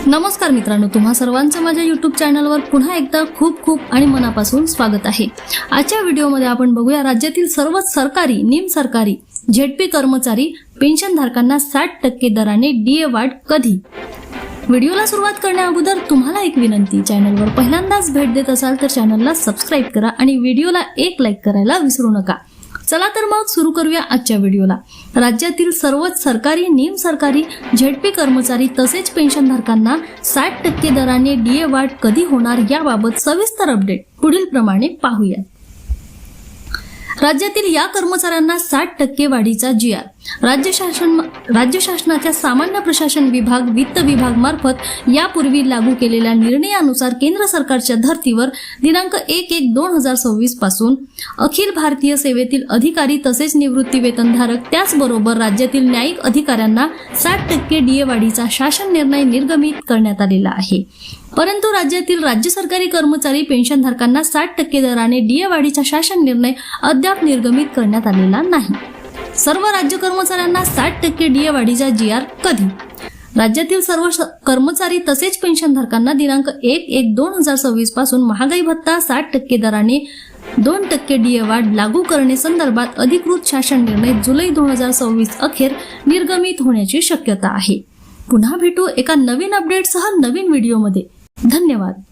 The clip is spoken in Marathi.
नमस्कार मित्रांनो, तुम्हा सर्वांचं माझ्या YouTube चॅनलवर पुन्हा एकदा खूप खूप आणि मनापासून स्वागत आहे। आजच्या व्हिडिओमध्ये आपण बघूया राज्यातील सर्व सरकारी, निमसरकारी, झेडपी कर्मचारी पेन्शनधारकांना 60% दराने डीए वाढ कधी। व्हिडिओला सुरुवात करण्याअगोदर तुम्हाला एक विनंती, चॅनलवर पहिल्यांदाच भेट देत असाल तर चॅनलला सबस्क्राइब करा आणि व्हिडिओला एक लाईक करायला विसरू नका। चला तर मग सुरू करूया आजच्या व्हिडिओला। राज्यातील सर्वच सरकारी, निमसरकारी, झेडपी कर्मचारी तसेच पेन्शनधारकांना 60% दराने डीए वाढ कधी होणार याबाबत सविस्तर अपडेट पुढील प्रमाणे पाहूया। राज्यातील या कर्मचाऱ्यांना 60% वाढीचा जीआर राज्य शासनाच्या सामान्य प्रशासन विभाग, वित्त विभाग मार्फत यापूर्वी लागू केलेल्या निर्णयानुसार केंद्र सरकारच्या धर्तीवर दिनांक 1/1/2026 पासून अखिल भारतीय सेवेतील अधिकारी तसेच निवृत्ती वेतनधारक त्याचबरोबर राज्यातील न्यायिक अधिकाऱ्यांना 60% डीए वाढीचा शासन निर्णय निर्गमित करण्यात आलेला आहे। परंतु राज्यातील राज्य सरकारी कर्मचारी पेन्शनधारकांना 60% दराने डीए वाढीचा शासन निर्णय अद्याप निर्गमित करण्यात आलेला नाही। सर्व राज्य कर्मचाऱ्यांना 60% डीए वाढीचा जीआर कधी। राज्यातील सर्व कर्मचारी तसेच पेन्शनधारकांना दिनांक 1/1/2026 पासून महागाई भत्ता 60% दराने 2% डीए वाढ लागू करणे संदर्भात अधिकृत शासन निर्णय जुलै 2026 अखेर निर्गमित होण्याची शक्यता आहे। पुन्हा भेटू एका नवीन अपडेटसह नवीन व्हिडिओमध्ये। धन्यवाद।